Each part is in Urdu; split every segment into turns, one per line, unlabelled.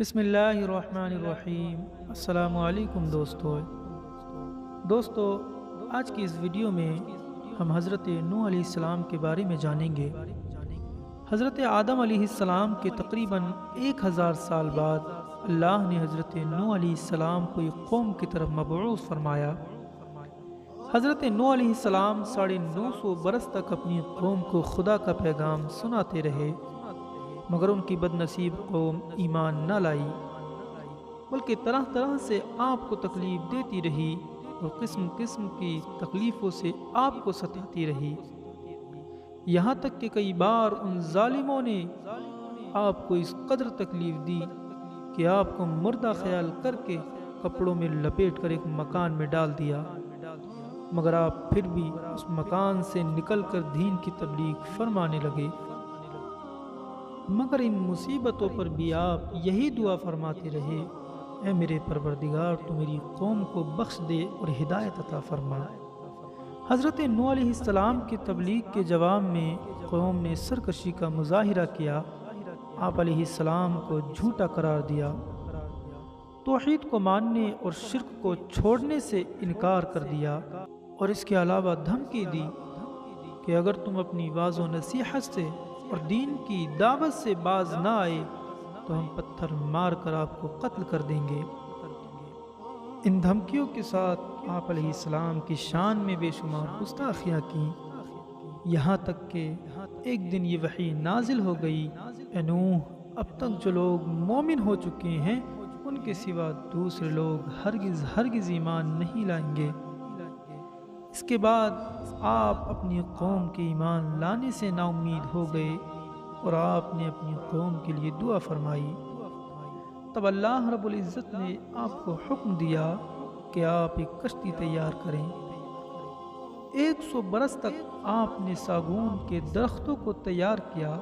بسم اللہ الرحمن الرحیم۔ السلام علیکم دوستو، آج کی اس ویڈیو میں ہم حضرت نوح علیہ السلام کے بارے میں جانیں گے۔ حضرت آدم علیہ السلام کے تقریباً 1000 سال بعد اللہ نے حضرت نوح علیہ السلام کو ایک قوم کی طرف مبعوث فرمایا۔ حضرت نوح علیہ السلام 950 برس تک اپنی قوم کو خدا کا پیغام سناتے رہے، مگر ان کی بد نصیب قوم ایمان نہ لائی، بلکہ طرح طرح سے آپ کو تکلیف دیتی رہی اور قسم قسم کی تکلیفوں سے آپ کو ستاتی رہی، یہاں تک کہ کئی بار ان ظالموں نے آپ کو اس قدر تکلیف دی کہ آپ کو مردہ خیال کر کے کپڑوں میں لپیٹ کر ایک مکان میں ڈال دیا، مگر آپ پھر بھی اس مکان سے نکل کر دین کی تبلیغ فرمانے لگے۔ مگر ان مصیبتوں پر بھی آپ یہی دعا فرماتے رہے، اے میرے پروردگار تو میری قوم کو بخش دے اور ہدایت عطا فرما۔ حضرت نوح علیہ السلام کی تبلیغ کے جواب میں قوم نے سرکشی کا مظاہرہ کیا، آپ علیہ السلام کو جھوٹا قرار دیا، توحید کو ماننے اور شرک کو چھوڑنے سے انکار کر دیا، اور اس کے علاوہ دھمکی دی کہ اگر تم اپنی واعظ و نصیحت سے اور دین کی دعوت سے باز نہ آئے تو ہم پتھر مار کر آپ کو قتل کر دیں گے۔ ان دھمکیوں کے ساتھ آپ علیہ السلام کی شان میں بے شمار گستاخیاں کی، یہاں تک کہ ایک دن یہ وحی نازل ہو گئی، اے نوح، اب تک جو لوگ مومن ہو چکے ہیں ان کے سوا دوسرے لوگ ہرگز ایمان نہیں لائیں گے۔ اس کے بعد آپ اپنی قوم کے ایمان لانے سے نا امید ہو گئے اور آپ نے اپنی قوم کے لیے دعا فرمائی۔ تب اللہ رب العزت نے آپ کو حکم دیا کہ آپ ایک کشتی تیار کریں۔ 100 برس تک آپ نے ساگون کے درختوں کو تیار کیا،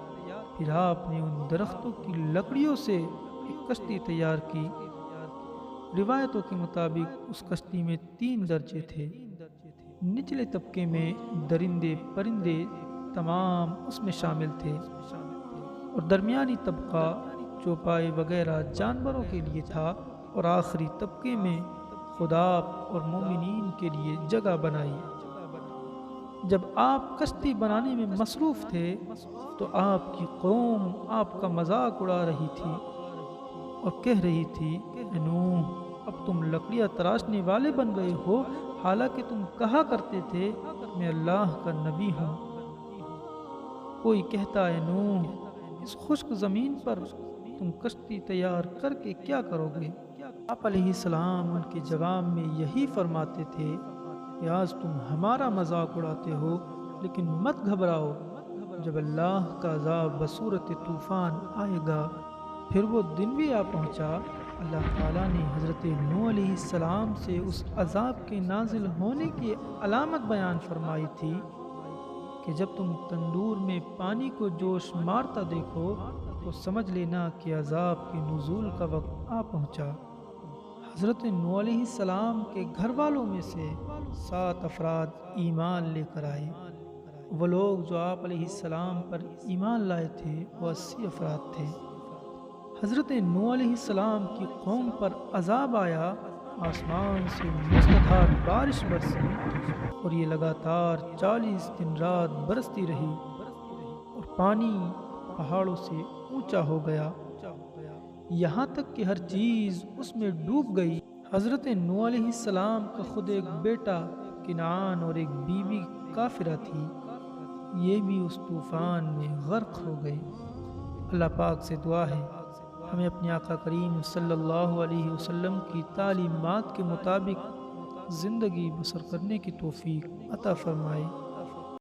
پھر آپ نے ان درختوں کی لکڑیوں سے ایک کشتی تیار کی۔ روایتوں کے مطابق اس کشتی میں 3 درجے تھے، نچلے طبقے میں درندے پرندے تمام اس میں شامل تھے، اور درمیانی طبقہ چوپائے وغیرہ جانوروں کے لیے تھا، اور آخری طبقے میں خدا اور مومنین کے لیے جگہ بنائی۔ جب آپ کشتی بنانے میں مصروف تھے تو آپ کی قوم آپ کا مذاق اڑا رہی تھی اور کہہ رہی تھی، اے نوح، اب تم لکڑیاں تراشنے والے بن گئے ہو، حالانکہ تم کہا کرتے تھے میں اللہ کا نبی ہوں۔ کوئی کہتا ہے، نوح، اس خشک زمین پر تم کشتی تیار کر کے کیا کرو گے؟ آپ علیہ السلام ان کے جواب میں یہی فرماتے تھے کہ آج تم ہمارا مذاق اڑاتے ہو، لیکن مت گھبراؤ، جب اللہ کا عذاب بصورت طوفان آئے گا۔ پھر وہ دن بھی آ پہنچا۔ اللہ تعالیٰ نے حضرت نوح علیہ السلام سے اس عذاب کے نازل ہونے کی علامت بیان فرمائی تھی کہ جب تم تندور میں پانی کو جوش مارتا دیکھو تو سمجھ لینا کہ عذاب کے نزول کا وقت آ پہنچا۔ حضرت نوح علیہ السلام کے گھر والوں میں سے 7 افراد ایمان لے کر آئے۔ وہ لوگ جو آپ علیہ السلام پر ایمان لائے تھے وہ 80 افراد تھے۔ حضرت نوح علیہ السلام کی قوم پر عذاب آیا، آسمان سے موسلادھار بارش برسی اور یہ لگاتار 40 دن رات برستی رہی، اور پانی پہاڑوں سے اونچا ہو گیا، یہاں تک کہ ہر چیز اس میں ڈوب گئی۔ حضرت نوح علیہ السلام کا خود ایک بیٹا کنعان اور ایک بیوی کافرہ تھی، یہ بھی اس طوفان میں غرق ہو گئے۔ اللہ پاک سے دعا ہے ہمیں اپنے آقا کریم صلی اللہ علیہ وسلم کی تعلیمات کے مطابق زندگی بسر کرنے کی توفیق عطا فرمائے۔